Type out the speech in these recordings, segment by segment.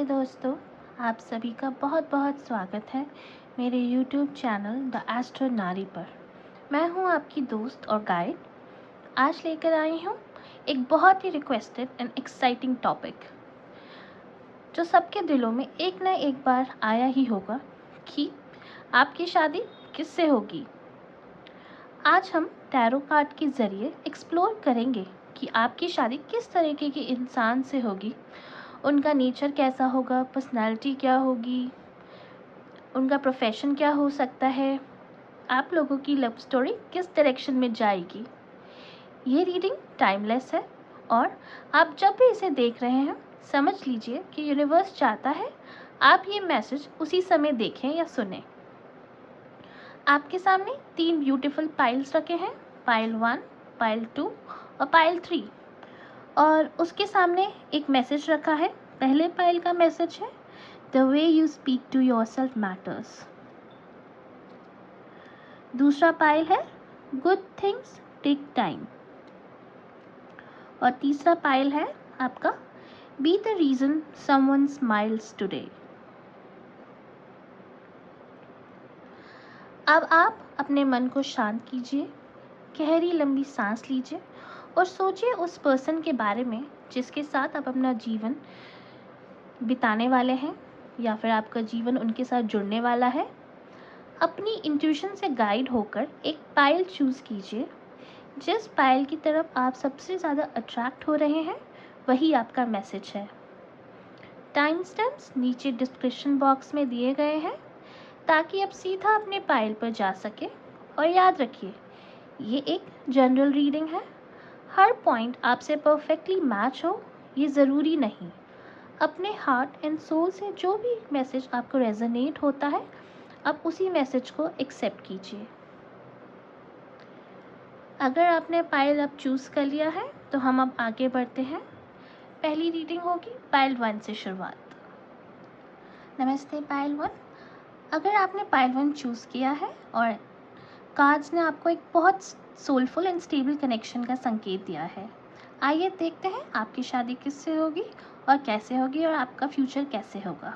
दोस्तों, आप सभी का बहुत बहुत स्वागत है मेरे YouTube चैनल द एस्ट्रो नारी पर। मैं हूं आपकी दोस्त और गाइड। आज लेकर आई हूं एक बहुत he requested and exciting topic जो सबके दिलों में एक न एक बार आया ही होगा कि आपकी शादी किससे होगी। आज हम टैरो कार्ड के ज़रिए एक्सप्लोर करेंगे कि आपकी शादी किस तरीके के इंसान से होगी, उनका नेचर कैसा होगा, पर्सनालिटी क्या होगी, उनका प्रोफेशन क्या हो सकता है, आप लोगों की लव स्टोरी किस डायरेक्शन में जाएगी। ये रीडिंग टाइमलेस है और आप जब भी इसे देख रहे हैं समझ लीजिए कि यूनिवर्स चाहता है आप ये मैसेज उसी समय देखें या सुने। आपके सामने 3 ब्यूटीफुल पाइल्स रखे हैं, पाइल 1, पाइल 2 और पाइल 3, और उसके सामने एक मैसेज रखा है। पहले पाइल का मैसेज है the way you speak to yourself matters. दूसरा पाइल है गुड थिंग्स टेक टाइम। और तीसरा पाइल है आपका be the reason someone smiles today. अब आप अपने मन को शांत कीजिए, गहरी लंबी सांस लीजिए और सोचिए उस पर्सन के बारे में जिसके साथ आप अपना जीवन बिताने वाले हैं या फिर आपका जीवन उनके साथ जुड़ने वाला है। अपनी इंट्यूशन से गाइड होकर एक पाइल चूज़ कीजिए। जिस पाइल की तरफ आप सबसे ज़्यादा अट्रैक्ट हो रहे हैं वही आपका मैसेज है। टाइम स्टैम्प्स नीचे डिस्क्रिप्शन बॉक्स में दिए गए हैं ताकि आप सीधा अपने पाइल पर जा सके। और याद रखिए, ये एक जनरल रीडिंग है, हर पॉइंट आपसे परफेक्टली मैच हो ये ज़रूरी नहीं। अपने हार्ट एंड सोल से जो भी मैसेज आपको रेजोनेट होता है आप उसी मैसेज को एक्सेप्ट कीजिए। अगर आपने पाइल अब चूज़ कर लिया है तो हम अब आगे बढ़ते हैं। पहली रीडिंग होगी पाइल 1 से शुरुआत। नमस्ते पाइल 1। अगर आपने पाइल 1 चूज़ किया है और कार्ड्स ने आपको एक बहुत सोलफुल एंड स्टेबल कनेक्शन का संकेत दिया है, आइए देखते हैं आपकी शादी किससे होगी और कैसे होगी और आपका फ्यूचर कैसे होगा।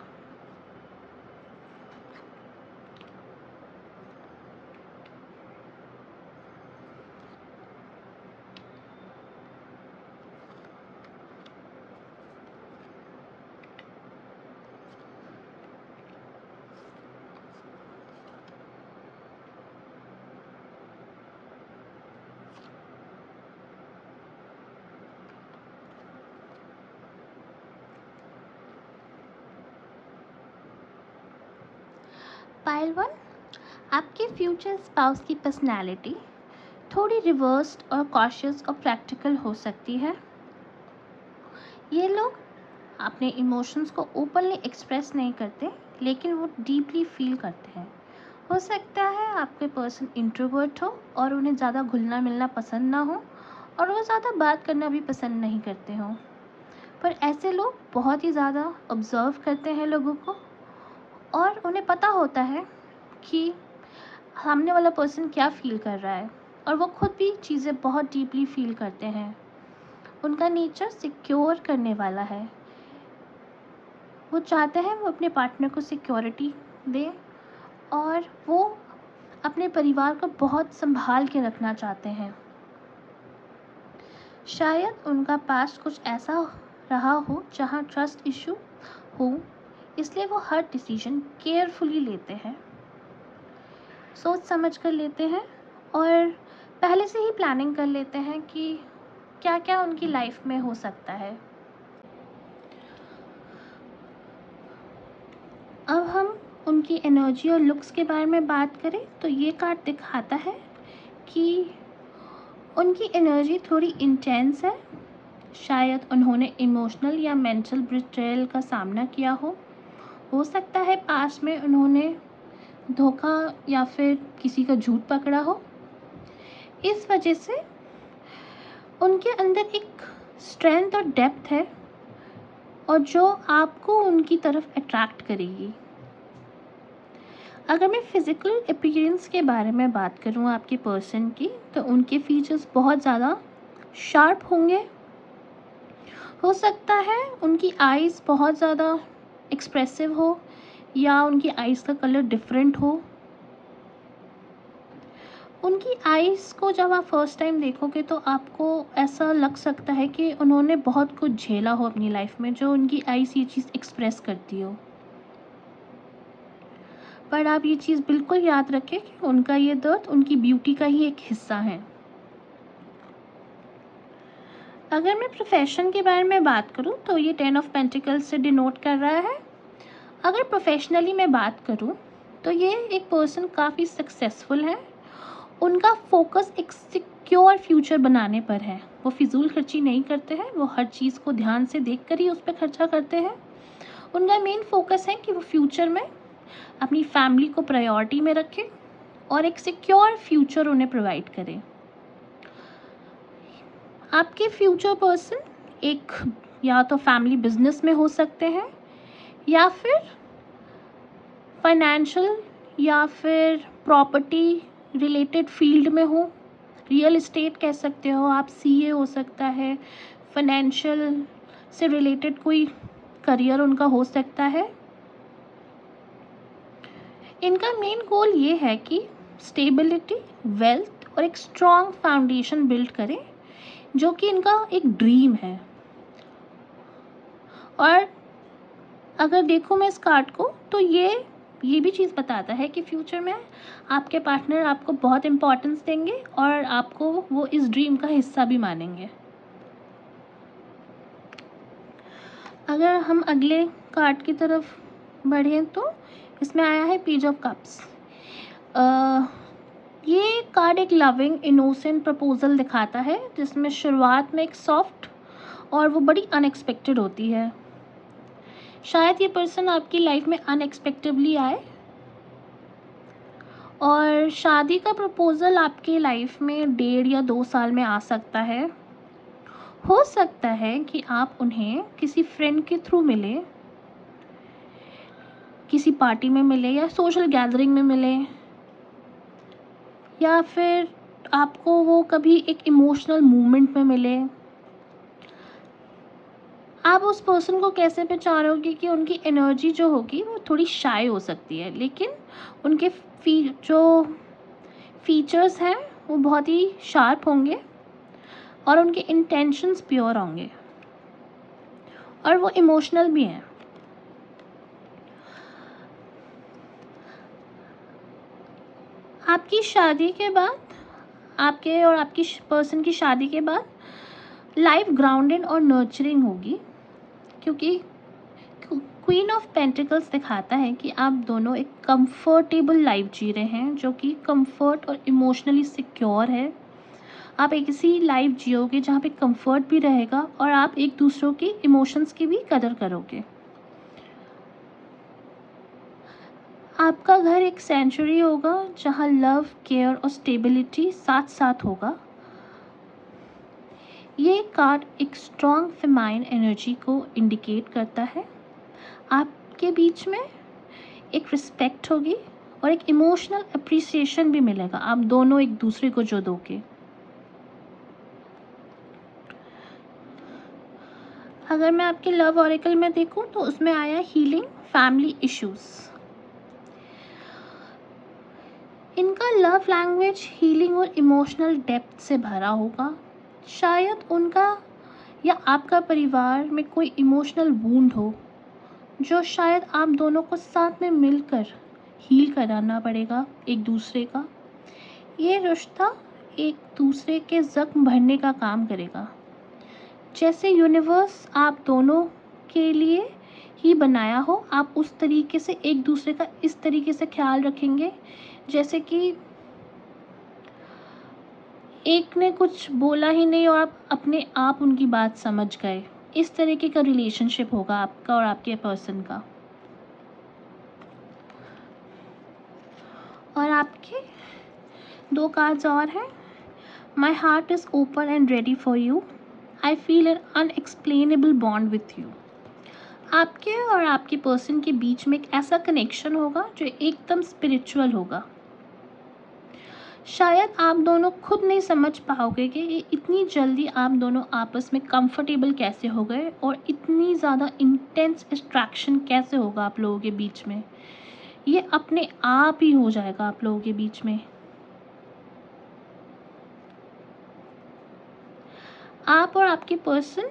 पाइल 1, आपके फ्यूचर स्पाउस की पर्सनैलिटी थोड़ी रिवर्स्ड और कॉशियस और प्रैक्टिकल हो सकती है। ये लोग अपने इमोशंस को ओपनली एक्सप्रेस नहीं करते लेकिन वो डीपली फील करते हैं। हो सकता है आपके पर्सन इंट्रोवर्ट हो और उन्हें ज़्यादा घुलना मिलना पसंद ना हो और वो ज़्यादा बात करना भी पसंद नहीं करते हों, पर ऐसे लोग बहुत ही ज़्यादा ऑब्ज़र्व करते हैं लोगों को और उन्हें पता होता है कि सामने वाला पर्सन क्या फील कर रहा है और वो खुद भी चीज़ें बहुत डीपली फील करते हैं। उनका नेचर सिक्योर करने वाला है। वो चाहते हैं वो अपने पार्टनर को सिक्योरिटी दे और वो अपने परिवार को बहुत संभाल के रखना चाहते हैं। शायद उनका पास्ट कुछ ऐसा रहा हो जहाँ ट्रस्ट इशू हो, इसलिए वो हर डिसीजन केयरफुली लेते हैं, सोच समझ कर लेते हैं और पहले से ही प्लानिंग कर लेते हैं कि क्या क्या उनकी लाइफ में हो सकता है। अब हम उनकी एनर्जी और लुक्स के बारे में बात करें तो ये कार्ड दिखाता है कि उनकी एनर्जी थोड़ी इंटेंस है। शायद उन्होंने इमोशनल या मेंटल बिट्रेयल का सामना किया हो सकता है पास्ट में उन्होंने धोखा या फिर किसी का झूठ पकड़ा हो। इस वजह से उनके अंदर एक स्ट्रेंथ और डेप्थ है और जो आपको उनकी तरफ अट्रैक्ट करेगी। अगर मैं फिज़िकल अपीयरेंस के बारे में बात करूँ आपके पर्सन की, तो उनके फीचर्स बहुत ज़्यादा शार्प होंगे। हो सकता है उनकी आइज़ बहुत ज़्यादा एक्सप्रेसिव हो या उनकी आइज़ का कलर डिफरेंट हो। उनकी आइज़ को जब आप फर्स्ट टाइम देखोगे तो आपको ऐसा लग सकता है कि उन्होंने बहुत कुछ झेला हो अपनी लाइफ में, जो उनकी आइज़ ये चीज़ एक्सप्रेस करती हो। पर आप ये चीज़ बिल्कुल याद रखें कि उनका ये दर्द उनकी ब्यूटी का ही एक हिस्सा है। अगर मैं प्रोफेशन के बारे में बात करूं तो ये 10 ऑफ पेंटिकल्स से डिनोट कर रहा है। अगर प्रोफेशनली मैं बात करूं तो ये एक पर्सन काफ़ी सक्सेसफुल है। उनका फोकस एक सिक्योर फ्यूचर बनाने पर है। वो फिजूल खर्ची नहीं करते हैं, वो हर चीज़ को ध्यान से देख कर ही उस पर खर्चा करते हैं। उनका मेन फोकस है कि वो फ्यूचर में अपनी फैमिली को प्रायोरिटी में रखें और एक सिक्योर फ्यूचर उन्हें प्रोवाइड करें। आपके फ्यूचर पर्सन एक या तो फैमिली बिजनेस में हो सकते हैं या फिर फाइनेंशियल या फिर प्रॉपर्टी रिलेटेड फील्ड में हो। रियल एस्टेट कह सकते हो आप, सीए हो सकता है, फाइनेंशियल से रिलेटेड कोई करियर उनका हो सकता है। इनका मेन गोल ये है कि स्टेबिलिटी, वेल्थ और एक स्ट्रॉन्ग फाउंडेशन बिल्ड करें, जो कि इनका एक ड्रीम है। और अगर देखूँ मैं इस कार्ड को तो ये भी चीज़ बताता है कि फ्यूचर में आपके पार्टनर आपको बहुत इम्पोर्टेंस देंगे और आपको वो इस ड्रीम का हिस्सा भी मानेंगे। अगर हम अगले कार्ड की तरफ बढ़ें तो इसमें आया है पेज ऑफ कप्स। ये कार्ड एक लविंग इनोसेंट प्रपोजल दिखाता है, जिसमें शुरुआत में एक सॉफ्ट और वो बड़ी अनएक्सपेक्टेड होती है। शायद ये पर्सन आपकी लाइफ में अनएक्सपेक्टेडली आए और शादी का प्रपोज़ल आपके लाइफ में 1.5 या 2 साल में आ सकता है। हो सकता है कि आप उन्हें किसी फ्रेंड के थ्रू मिले, किसी पार्टी में मिले या सोशल गैदरिंग में मिले, या फिर आपको वो कभी एक इमोशनल मूवमेंट में मिले। आप उस पर्सन को कैसे पहचानोगे कि उनकी एनर्जी जो होगी वो थोड़ी शाय हो सकती है, लेकिन उनके जो फीचर्स हैं वो बहुत ही शार्प होंगे और उनके इंटेंशंस प्योर होंगे और वो इमोशनल भी हैं। आपकी शादी के बाद, आपके और आपकी पर्सन की शादी के बाद लाइफ ग्राउंडेड और नर्चरिंग होगी, क्योंकि क्वीन ऑफ पेंटिकल्स दिखाता है कि आप दोनों एक कंफर्टेबल लाइफ जी रहे हैं, जो कि कंफर्ट और इमोशनली सिक्योर है। आप एक ऐसी लाइफ जियोगे जहाँ पे कंफर्ट भी रहेगा और आप एक दूसरों की इमोशंस की भी कदर करोगे। आपका घर एक सेंचुरी होगा जहाँ लव, केयर और स्टेबिलिटी साथ साथ होगा। ये कार्ड एक स्ट्रॉन्ग फेमाइन एनर्जी को इंडिकेट करता है। आपके बीच में एक रिस्पेक्ट होगी और एक इमोशनल अप्रिसिएशन भी मिलेगा, आप दोनों एक दूसरे को जो दोगे। अगर मैं आपके लव ऑरेकल में देखूं तो उसमें आया हीलिंग फैमिली इश्यूज। इनका लव लैंग्वेज हीलिंग और इमोशनल डेप्थ से भरा होगा। शायद उनका या आपका परिवार में कोई इमोशनल वूंड हो, जो शायद आप दोनों को साथ में मिलकर हील कराना पड़ेगा एक दूसरे का। ये रिश्ता एक दूसरे के ज़ख्म भरने का काम करेगा, जैसे यूनिवर्स आप दोनों के लिए ही बनाया हो। आप उस तरीके से एक दूसरे का इस तरीके से ख्याल रखेंगे जैसे कि एक ने कुछ बोला ही नहीं और आप अपने आप उनकी बात समझ गए। इस तरीके का रिलेशनशिप होगा आपका और आपके पर्सन का। और आपके 2 कार्ड्स और हैं। My heart is open and ready for you, I feel an unexplainable bond with you. आपके और आपके पर्सन के बीच में एक ऐसा कनेक्शन होगा जो एकदम स्पिरिचुअल होगा। शायद आप दोनों खुद नहीं समझ पाओगे कि ये इतनी जल्दी आप दोनों आपस में कंफर्टेबल कैसे हो गए और इतनी ज़्यादा इंटेंस अट्रैक्शन कैसे होगा आप लोगों के बीच में। ये अपने आप ही हो जाएगा आप लोगों के बीच में। आप और आपके पर्सन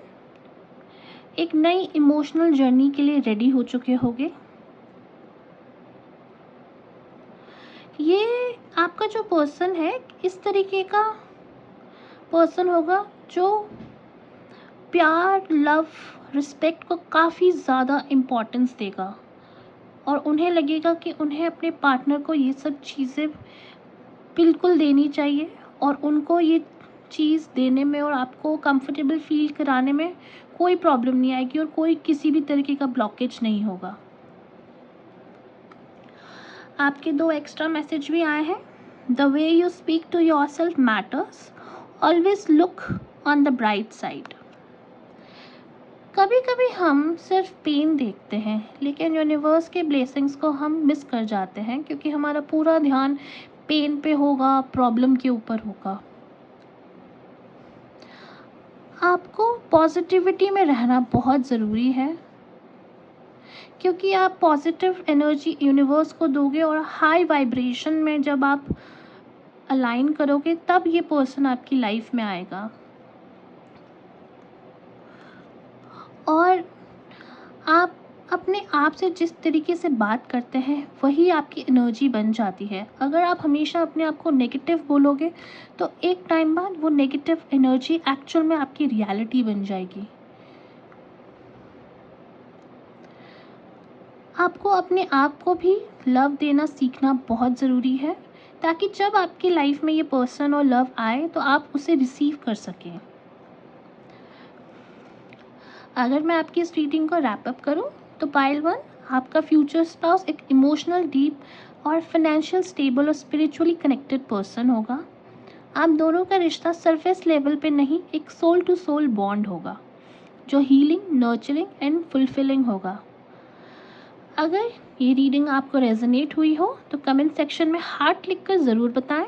एक नई इमोशनल जर्नी के लिए रेडी हो चुके होंगे। ये आपका जो पर्सन है इस तरीके का पर्सन होगा जो प्यार, लव, रिस्पेक्ट को काफ़ी ज़्यादा इम्पोर्टेंस देगा और उन्हें लगेगा कि उन्हें अपने पार्टनर को ये सब चीज़ें बिल्कुल देनी चाहिए और उनको ये चीज़ देने में और आपको कंफर्टेबल फील कराने में कोई प्रॉब्लम नहीं आएगी और कोई किसी भी तरीके का ब्लॉकेज नहीं होगा। आपके 2 एक्स्ट्रा मैसेज भी आए हैं। The way you speak to yourself matters, always look on the bright side. कभी कभी हम सिर्फ पेन देखते हैं लेकिन यूनिवर्स के ब्लेसिंग्स को हम मिस कर जाते हैं क्योंकि हमारा पूरा ध्यान पेन पे होगा, प्रॉब्लम के ऊपर होगा। आपको पॉजिटिविटी में रहना बहुत ज़रूरी है क्योंकि आप पॉजिटिव एनर्जी यूनिवर्स को दोगे और हाई वाइब्रेशन में जब आप अलाइन करोगे तब ये पर्सन आपकी लाइफ में आएगा। और आप अपने आप से जिस तरीके से बात करते हैं वही आपकी एनर्जी बन जाती है। अगर आप हमेशा अपने आप को नेगेटिव बोलोगे तो एक टाइम बाद वो नेगेटिव एनर्जी एक्चुअल में आपकी रियलिटी बन जाएगी। आपको अपने आप को भी लव देना सीखना बहुत ज़रूरी है ताकि जब आपकी लाइफ में ये पर्सन और लव आए तो आप उसे रिसीव कर सकें। अगर मैं आपकी इस रीडिंग को रैप अप करूं तो पाइल 1, आपका फ्यूचर स्पाउस एक इमोशनल, डीप और फाइनेंशियल स्टेबल और स्पिरिचुअली कनेक्टेड पर्सन होगा। आप दोनों का रिश्ता सरफेस लेवल पे नहीं, एक सोल टू सोल बॉन्ड होगा जो हीलिंग, नर्चरिंग एंड फुलफिलिंग होगा। अगर ये रीडिंग आपको रेजोनेट हुई हो तो कमेंट सेक्शन में हार्ट लिखकर ज़रूर बताएं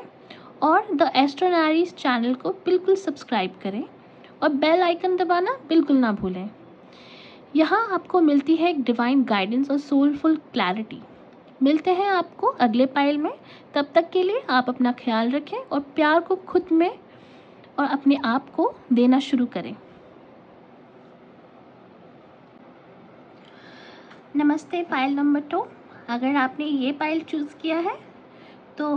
और द एस्ट्रोनारीज चैनल को बिल्कुल सब्सक्राइब करें और बेल आइकन दबाना बिल्कुल ना भूलें। यहाँ आपको मिलती है एक डिवाइन गाइडेंस और सोलफुल क्लैरिटी। मिलते हैं आपको अगले पाइल में। तब तक के लिए आप अपना ख्याल रखें और प्यार को खुद में और अपने आप को देना शुरू करें। नमस्ते पाइल नंबर 2। अगर आपने ये पाइल चूज़ किया है तो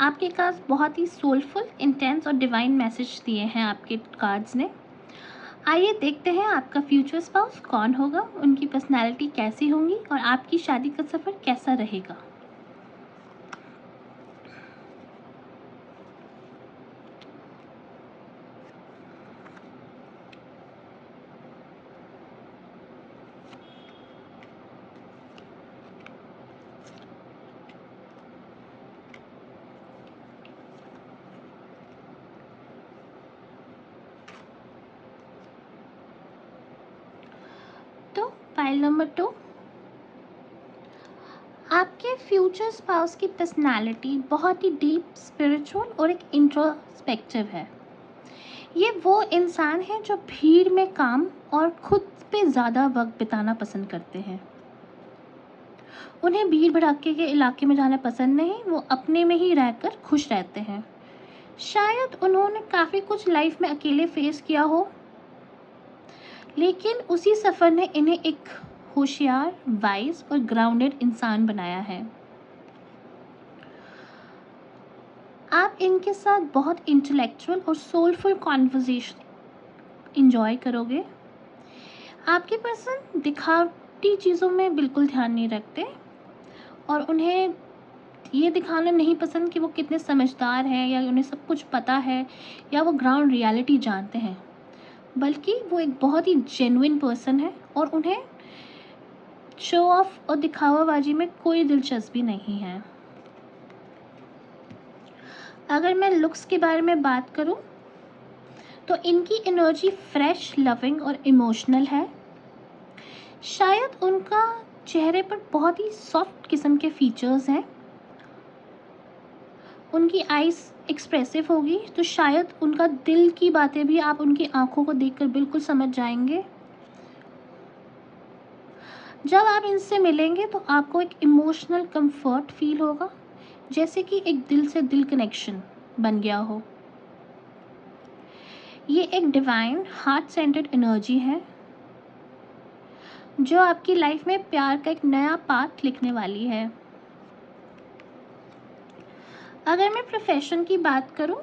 आपके कार्ड्स बहुत ही सोलफुल, इंटेंस और डिवाइन मैसेज दिए हैं आपके कार्ड्स ने। आइए देखते हैं आपका फ्यूचर स्पाउस कौन होगा, उनकी पर्सनैलिटी कैसी होंगी और आपकी शादी का सफ़र कैसा रहेगा। तो पाइल नंबर 2, आपके फ्यूचर स्पाउस की पर्सनालिटी बहुत ही डीप, स्पिरिचुअल और एक इंट्रोस्पेक्टिव है। ये वो इंसान है जो भीड़ में काम और खुद पे ज़्यादा वक्त बिताना पसंद करते हैं। उन्हें भीड़ भड़ाके के इलाके में जाना पसंद नहीं, वो अपने में ही रहकर खुश रहते हैं। शायद उन्होंने काफ़ी कुछ लाइफ में अकेले फेस किया हो लेकिन उसी सफ़र ने इन्हें एक होशियार, वाइज और ग्राउंडेड इंसान बनाया है। आप इनके साथ बहुत इंटेलेक्चुअल और सोलफुल कॉन्वर्सेशन इंजॉय करोगे। आपके पर्सन दिखावटी चीज़ों में बिल्कुल ध्यान नहीं रखते और उन्हें ये दिखाना नहीं पसंद कि वो कितने समझदार हैं या उन्हें सब कुछ पता है या वो ग्राउंड रियलिटी जानते हैं, बल्कि वो एक बहुत ही जेन्युइन पर्सन है और उन्हें शो ऑफ और दिखावाबाजी में कोई दिलचस्पी नहीं है। अगर मैं लुक्स के बारे में बात करूं तो इनकी एनर्जी फ्रेश, लविंग और इमोशनल है। शायद उनका चेहरे पर बहुत ही सॉफ्ट किस्म के फीचर्स हैं। उनकी आइज़ एक्सप्रेसिव होगी, तो शायद उनका दिल की बातें भी आप उनकी आंखों को देखकर बिल्कुल समझ जाएंगे। जब आप इनसे मिलेंगे तो आपको एक इमोशनल कंफर्ट फील होगा, जैसे कि एक दिल से दिल कनेक्शन बन गया हो। ये एक डिवाइन हार्ट सेंटर्ड एनर्जी है जो आपकी लाइफ में प्यार का एक नया पाथ लिखने वाली है। अगर मैं प्रोफेशन की बात करूं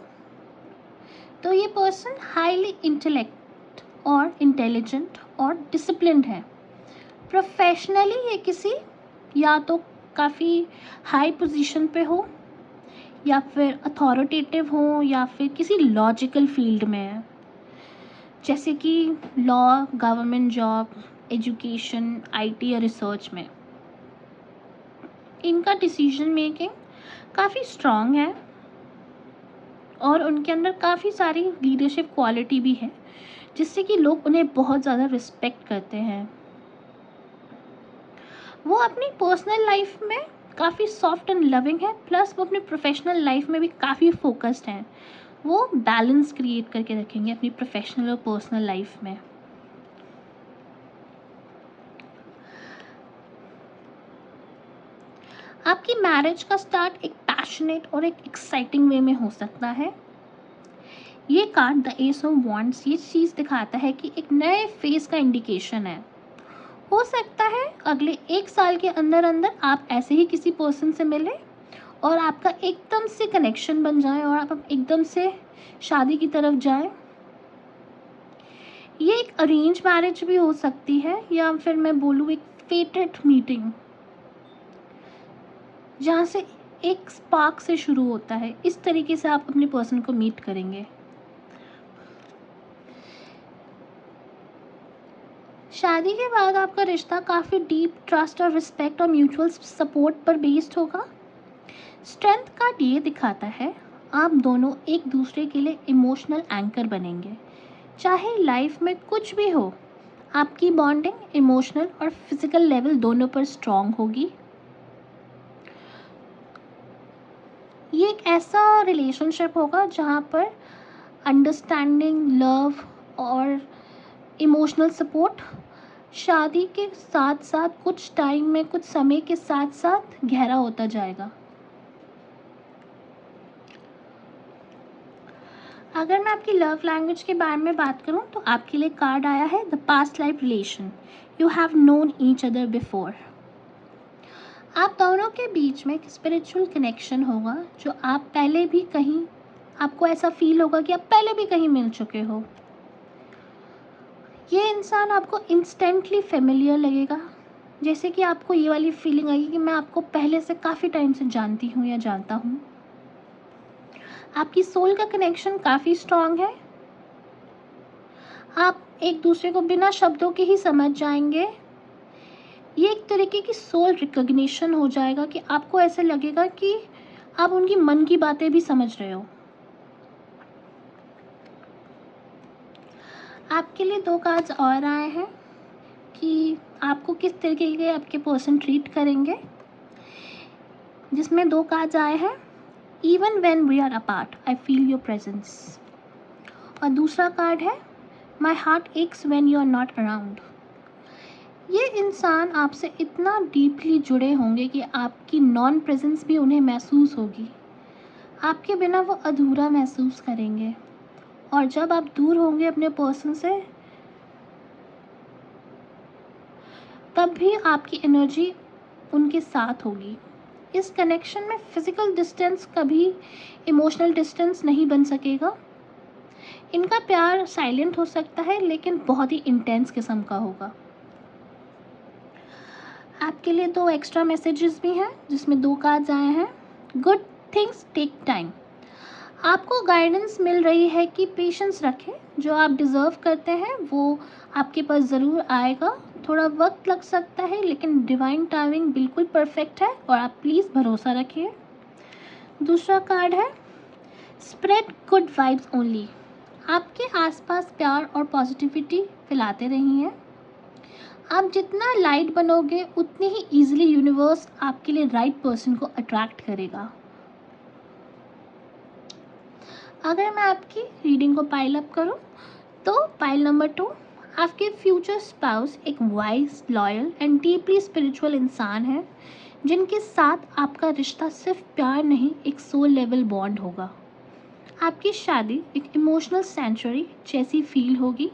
तो ये पर्सन हाईली इंटेलेक्ट और इंटेलिजेंट और डिसिप्लिन्ड है। प्रोफेशनली ये किसी या तो काफ़ी हाई पोजीशन पे हो, या फिर अथॉरिटेटिव हो, या फिर किसी लॉजिकल फील्ड में है, जैसे कि law, government job, education, IT या रिसर्च में। इनका डिसीजन मेकिंग काफ़ी स्ट्रॉन्ग है और उनके अंदर काफ़ी सारी लीडरशिप क्वालिटी भी है, जिससे कि लोग उन्हें बहुत ज़्यादा रिस्पेक्ट करते हैं। वो अपनी पर्सनल लाइफ में काफ़ी सॉफ्ट एंड लविंग है, प्लस वो अपनी प्रोफेशनल लाइफ में भी काफ़ी फोकस्ड हैं। वो बैलेंस क्रिएट करके रखेंगे अपनी प्रोफेशनल और पर्सनल लाइफ में। आपकी मैरिज का स्टार्ट एक पैशनेट और एक एक्साइटिंग वे में हो सकता है। ये card the S of wands ये चीज़ दिखाता है कि एक नए फेज का इंडिकेशन है। हो सकता है अगले 1 साल के अंदर अंदर आप ऐसे ही किसी पर्सन से मिले और आपका एकदम से कनेक्शन बन जाए और आप एकदम से शादी की तरफ जाएं। ये एक अरेंज मैरिज भी हो सकती है, या फिर मैं बोलूँ एक फेटेड मीटिंग, जहाँ से एक स्पार्क से शुरू होता है। इस तरीके से आप अपने पर्सन को मीट करेंगे। शादी के बाद आपका रिश्ता काफ़ी डीप ट्रस्ट और रिस्पेक्ट और म्यूचुअल सपोर्ट पर बेस्ड होगा। स्ट्रेंथ कार्ड ये दिखाता है आप दोनों एक दूसरे के लिए इमोशनल एंकर बनेंगे। चाहे लाइफ में कुछ भी हो, आपकी बॉन्डिंग इमोशनल और फिजिकल लेवल दोनों पर स्ट्रॉन्ग होगी। ये एक ऐसा रिलेशनशिप होगा जहाँ पर अंडरस्टैंडिंग, लव और इमोशनल सपोर्ट शादी के साथ साथ कुछ टाइम में, कुछ समय के साथ साथ गहरा होता जाएगा। अगर मैं आपकी लव लैंग्वेज के बारे में बात करूं तो आपके लिए कार्ड आया है the past life relation, you have known each other before. आप दोनों के बीच में एक स्पिरिचुअल कनेक्शन होगा जो आप पहले भी कहीं, आपको ऐसा फील होगा कि आप पहले भी कहीं मिल चुके हो। ये इंसान आपको इंस्टेंटली फेमिलियर लगेगा, जैसे कि आपको ये वाली फीलिंग आएगी कि मैं आपको पहले से काफ़ी टाइम से जानती हूँ या जानता हूँ। आपकी सोल का कनेक्शन काफ़ी स्ट्रॉन्ग है। आप एक दूसरे को बिना शब्दों के ही समझ जाएंगे। ये एक तरीके की सोल रिकॉग्निशन हो जाएगा कि आपको ऐसा लगेगा कि आप उनकी मन की बातें भी समझ रहे हो। आपके लिए 2 कार्ड्स और आए हैं कि आपको किस तरीके के आपके पर्सन ट्रीट करेंगे, जिसमें 2 कार्ड्स आए हैं even when we are apart I feel your presence, और दूसरा कार्ड है my heart aches when you are not around. ये इंसान आपसे इतना डीपली जुड़े होंगे कि आपकी नॉन प्रेजेंस भी उन्हें महसूस होगी। आपके बिना वो अधूरा महसूस करेंगे, और जब आप दूर होंगे अपने पर्सन से, तब भी आपकी एनर्जी उनके साथ होगी। इस कनेक्शन में फिजिकल डिस्टेंस कभी इमोशनल डिस्टेंस नहीं बन सकेगा। इनका प्यार साइलेंट हो सकता है, लेकिन बहुत ही इंटेंस किस्म का होगा। आपके लिए 2 एक्स्ट्रा मैसेजेस भी हैं, जिसमें 2 कार्ड्स आए हैं गुड थिंग्स टेक टाइम। आपको गाइडेंस मिल रही है कि पेशेंस रखें, जो आप डिज़र्व करते हैं वो आपके पास ज़रूर आएगा। थोड़ा वक्त लग सकता है, लेकिन डिवाइन टाइमिंग बिल्कुल परफेक्ट है और आप प्लीज़ भरोसा रखिए। दूसरा कार्ड है स्प्रेड गुड वाइब्स ओनली। आपके आसपास प्यार और पॉजिटिविटी फैलाते रहिए। आप जितना लाइट बनोगे उतनी ही ईजिली यूनिवर्स आपके लिए राइट पर्सन को अट्रैक्ट करेगा। अगर मैं आपकी रीडिंग को पाइल अप करूं तो पाइल नंबर 2, आपके फ्यूचर स्पाउस एक wise, loyal and deeply spiritual इंसान है जिनके साथ आपका रिश्ता सिर्फ प्यार नहीं, एक सोल लेवल बॉन्ड होगा। आपकी शादी एक इमोशनल सेंचुरी जैसी फील होगी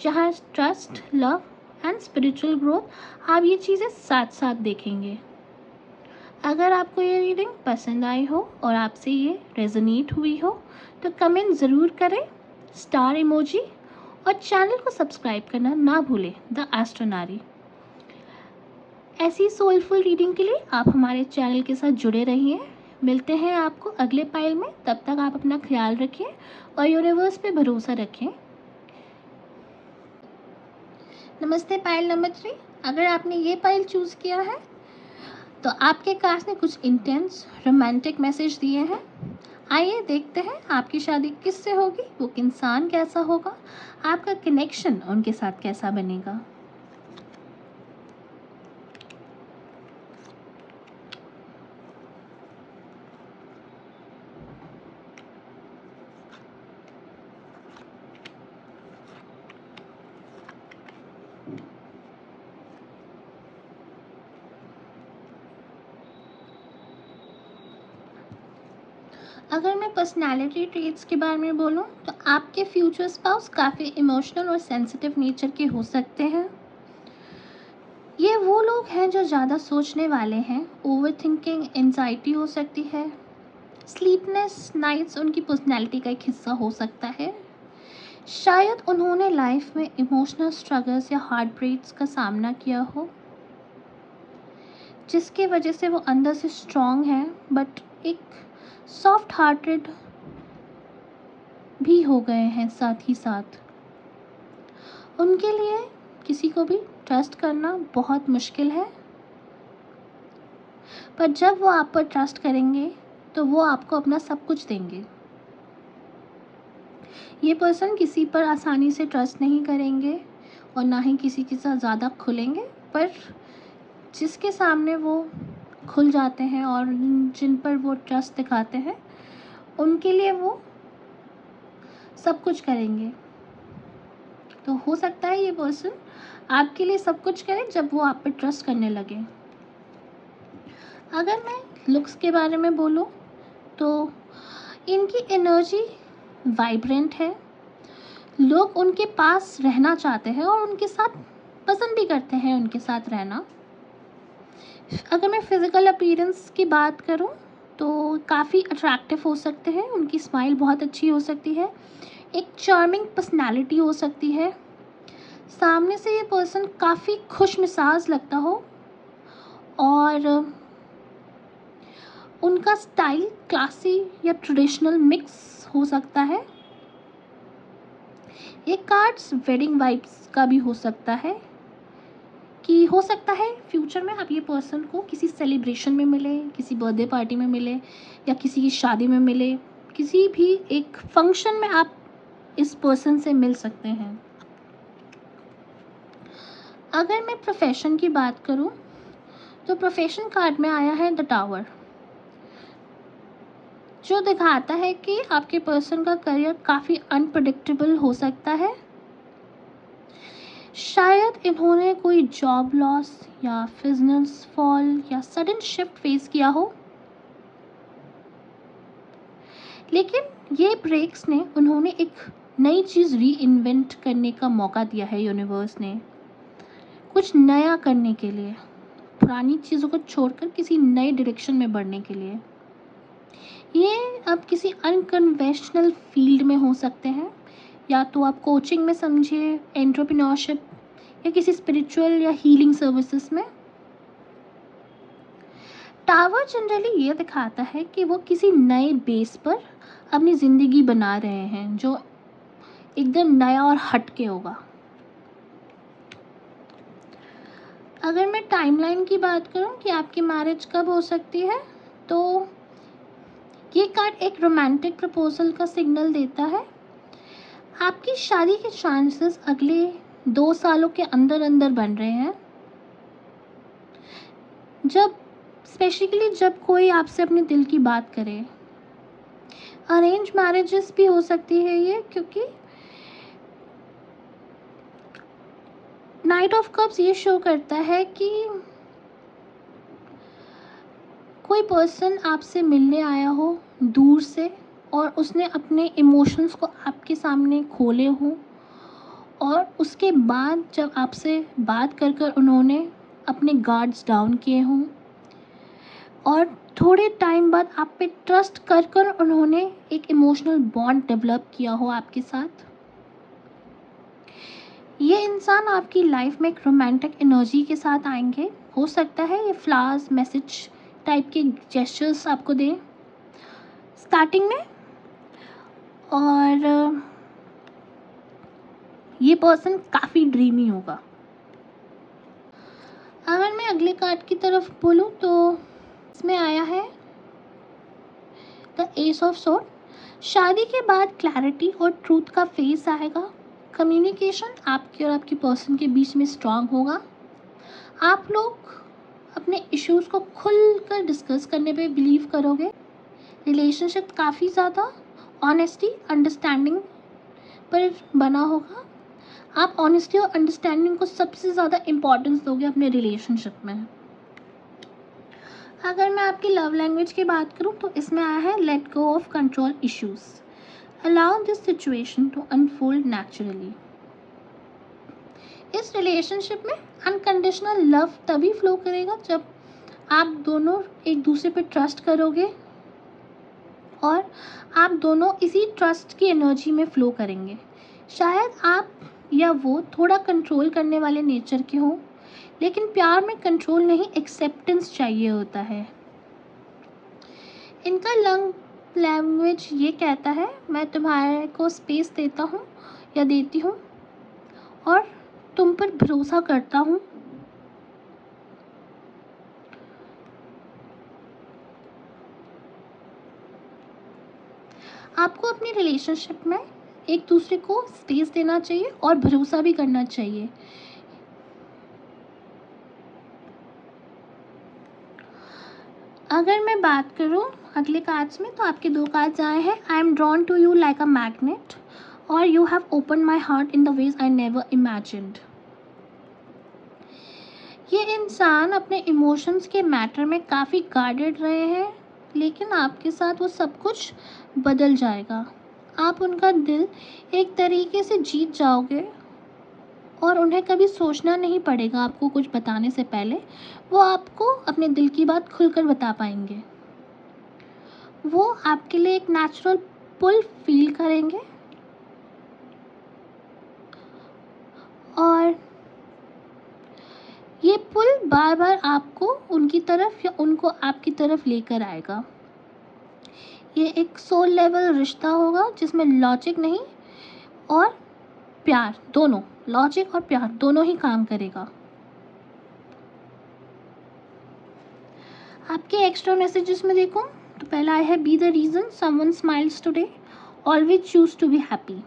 जहाँ trust, love and spiritual growth, आप ये चीज़ें साथ साथ देखेंगे। अगर आपको ये रीडिंग पसंद आई हो और आपसे ये रेजोनेट हुई हो तो कमेंट ज़रूर करें, स्टार इमोजी, और चैनल को सब्सक्राइब करना ना भूलें द एस्ट्रो नारी। ऐसी सोलफुल रीडिंग के लिए आप हमारे चैनल के साथ जुड़े रहिए। मिलते हैं आपको अगले पाइल में, तब तक आप अपना ख्याल रखें और यूनिवर्स पे भरोसा रखें। नमस्ते पाइल नंबर 3, अगर आपने ये पाइल चूज़ किया है तो आपके कार्ड्स ने कुछ इंटेंस रोमांटिक मैसेज दिए हैं। आइए देखते हैं आपकी शादी किससे होगी, वो इंसान कैसा होगा, आपका कनेक्शन उनके साथ कैसा बनेगा। अगर मैं पर्सनालिटी ट्रेट्स के बारे में बोलूँ तो आपके फ्यूचर स्पाउस काफ़ी इमोशनल और सेंसिटिव नेचर के हो सकते हैं। ये वो लोग हैं जो ज़्यादा सोचने वाले हैं, ओवर थिंकिंग, एंजाइटी हो सकती है, स्लीपलेस नाइट्स उनकी पर्सनैलिटी का एक हिस्सा हो सकता है। शायद उन्होंने लाइफ में इमोशनल स्ट्रगल्स या हार्ट ब्रेक्स का सामना किया हो जिसकी वजह से वो अंदर से स्ट्रॉन्ग हैं बट एक सॉफ्ट हार्टेड भी हो गए हैं। साथ ही साथ उनके लिए किसी को भी ट्रस्ट करना बहुत मुश्किल है, पर जब वो आप पर ट्रस्ट करेंगे तो वो आपको अपना सब कुछ देंगे। ये पर्सन किसी पर आसानी से ट्रस्ट नहीं करेंगे और ना ही किसी के साथ ज़्यादा खुलेंगे, पर जिसके सामने वो खुल जाते हैं और जिन पर वो ट्रस्ट दिखाते हैं उनके लिए वो सब कुछ करेंगे। तो हो सकता है ये पर्सन आपके लिए सब कुछ करे जब वो आप पे ट्रस्ट करने लगे। अगर मैं लुक्स के बारे में बोलूँ तो इनकी एनर्जी वाइब्रेंट है, लोग उनके पास रहना चाहते हैं और उनके साथ पसंद भी करते हैं उनके साथ रहना। अगर मैं फिज़िकल अपीयरेंस की बात करूं तो काफ़ी अट्रैक्टिव हो सकते हैं, उनकी स्माइल बहुत अच्छी हो सकती है, एक चार्मिंग पर्सनालिटी हो सकती है, सामने से ये पर्सन काफ़ी खुश मिजाज लगता हो और उनका स्टाइल क्लासी या ट्रेडिशनल मिक्स हो सकता है। ये कार्ड्स वेडिंग वाइब्स का भी हो सकता है कि हो सकता है फ्यूचर में आप ये पर्सन को किसी सेलिब्रेशन में मिले, किसी बर्थडे पार्टी में मिले या किसी की शादी में मिले, किसी भी एक फंक्शन में आप इस पर्सन से मिल सकते हैं। अगर मैं प्रोफेशन की बात करूं तो प्रोफेशन कार्ड में आया है द टावर, जो दिखाता है कि आपके पर्सन का करियर काफ़ी अनप्रेडिक्टेबल हो सकता है। शायद इन्होंने कोई जॉब लॉस या बिजनेस फॉल या सडन शिफ्ट फेस किया हो, लेकिन ये ब्रेक्स ने उन्होंने एक नई चीज़ री इन्वेंट करने का मौका दिया है यूनिवर्स ने, कुछ नया करने के लिए, पुरानी चीज़ों को छोड़कर किसी नए डायरेक्शन में बढ़ने के लिए। ये अब किसी अनकन्वेंशनल फील्ड में हो सकते हैं, या तो आप कोचिंग में समझिए, एंटरप्रेन्योरशिप या किसी स्पिरिचुअल या हीलिंग सर्विसेज में। टावर जनरली ये दिखाता है कि वो किसी नए बेस पर अपनी ज़िंदगी बना रहे हैं जो एकदम नया और हटके होगा। अगर मैं टाइमलाइन की बात करूं कि आपकी मैरिज कब हो सकती है, तो ये कार्ड एक रोमांटिक प्रपोजल का सिग्नल देता है। आपकी शादी के चांसेस अगले 2 सालों के अंदर अंदर बन रहे हैं, जब स्पेसिफिकली जब कोई आपसे अपने दिल की बात करे। अरेंज मैरिजेस भी हो सकती है ये, क्योंकि नाइट ऑफ कप्स ये शो करता है कि कोई पर्सन आपसे मिलने आया हो दूर से और उसने अपने इमोशंस को आपके सामने खोले हों, और उसके बाद जब आपसे बात कर कर उन्होंने अपने गार्ड्स डाउन किए हों, और थोड़े टाइम बाद आप पे ट्रस्ट कर कर उन्होंने एक इमोशनल बॉन्ड डेवलप किया हो आपके साथ। ये इंसान आपकी लाइफ में एक रोमांटिक एनर्जी के साथ आएंगे। हो सकता है ये फ्लावर्स, मैसेज टाइप के जेस्चर्स आपको दें स्टार्टिंग में, और ये पर्सन काफ़ी ड्रीमी होगा। अगर मैं अगले कार्ड की तरफ बोलूँ तो इसमें आया है द एस ऑफ सोर्ड। शादी के बाद क्लैरिटी और ट्रूथ का फेस आएगा। कम्युनिकेशन आपके और आपकी पर्सन के बीच में स्ट्रांग होगा। आप लोग अपने इश्यूज़ को खुलकर डिस्कस करने पे बिलीव करोगे। रिलेशनशिप काफ़ी ज़्यादा ऑनेस्टी, अंडरस्टैंडिंग पर बना होगा। आप ऑनेस्टी और अंडरस्टैंडिंग को सबसे ज़्यादा इम्पोर्टेंस दोगे अपने रिलेशनशिप में। अगर मैं आपकी लव लैंग्वेज की बात करूं तो इसमें आया है let go of control issues, allow this situation to unfold naturally. इस रिलेशनशिप में अनकंडीशनल लव तभी फ्लो करेगा जब आप दोनों एक दूसरे पे ट्रस्ट करोगे और आप दोनों इसी ट्रस्ट की एनर्जी में फ्लो करेंगे। शायद आप या वो थोड़ा कंट्रोल करने वाले नेचर के हों, लेकिन प्यार में कंट्रोल नहीं, एक्सेप्टेंस चाहिए होता है। इनका लव लैंग्वेज ये कहता है मैं तुम्हारे को स्पेस देता हूँ या देती हूँ और तुम पर भरोसा करता हूँ। आपको अपनी रिलेशनशिप में एक दूसरे को स्पेस देना चाहिए और भरोसा भी करना चाहिए। अगर मैं बात करूं अगले कार्ड्स में तो आपके दो कार्ड्स आए हैं, I am drawn to you like a magnet और you have open my heart in the ways I never imagined. ये इंसान अपने इमोशंस के मैटर में काफ़ी गार्डेड रहे हैं, लेकिन आपके साथ वो सब कुछ बदल जाएगा। आप उनका दिल एक तरीके से जीत जाओगे और उन्हें कभी सोचना नहीं पड़ेगा आपको कुछ बताने से पहले। वो आपको अपने दिल की बात खुलकर बता पाएंगे। वो आपके लिए एक नेचुरल पुल फील करेंगे और ये पुल बार बार आपको उनकी तरफ या उनको आपकी तरफ लेकर आएगा। ये एक सोल लेवल रिश्ता होगा जिसमें लॉजिक नहीं और प्यार दोनों, लॉजिक और प्यार दोनों ही काम करेगा। आपके एक्स्ट्रा मैसेजेस में देखो तो पहला है be the reason someone smiles today, always choose to be happy.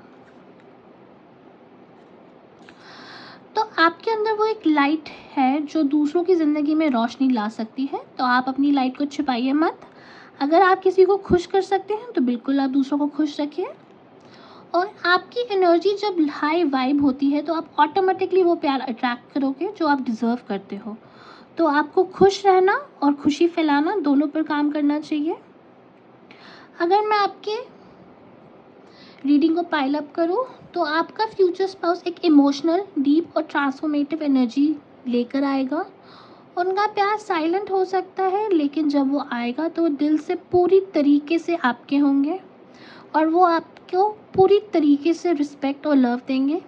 तो आपके अंदर वो एक लाइट है जो दूसरों की ज़िंदगी में रोशनी ला सकती है, तो आप अपनी लाइट को छिपाइए मत। अगर आप किसी को खुश कर सकते हैं तो बिल्कुल आप दूसरों को खुश रखिए। और आपकी एनर्जी जब हाई वाइब होती है तो आप ऑटोमेटिकली वो प्यार अट्रैक्ट करोगे जो आप डिज़र्व करते हो। तो आपको खुश रहना और खुशी फैलाना दोनों पर काम करना चाहिए। अगर मैं आपके रीडिंग को पाइल अप करूँ तो आपका फ्यूचर स्पाउस एक इमोशनल, डीप और ट्रांसफॉर्मेटिव एनर्जी लेकर आएगा। उनका प्यार साइलेंट हो सकता है, लेकिन जब वो आएगा तो दिल से पूरी तरीके से आपके होंगे और वो आपको पूरी तरीके से रिस्पेक्ट और लव देंगे।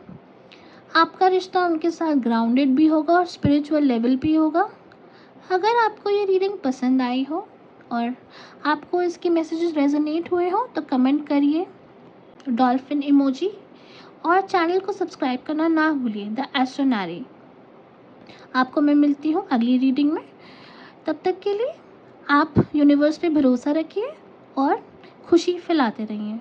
आपका रिश्ता उनके साथ ग्राउंडेड भी होगा और स्पिरिचुअल लेवल भी होगा। अगर आपको ये रीडिंग पसंद आई हो और आपको इसके मैसेजेस रेजोनेट हुए हो तो कमेंट करिए डॉल्फिन इमोजी और चैनल को सब्सक्राइब करना ना भूलिए द एस्ट्रो नारी। आपको मैं मिलती हूँ अगली रीडिंग में। तब तक के लिए आप यूनिवर्स पे भरोसा रखिए और खुशी फैलाते रहिए।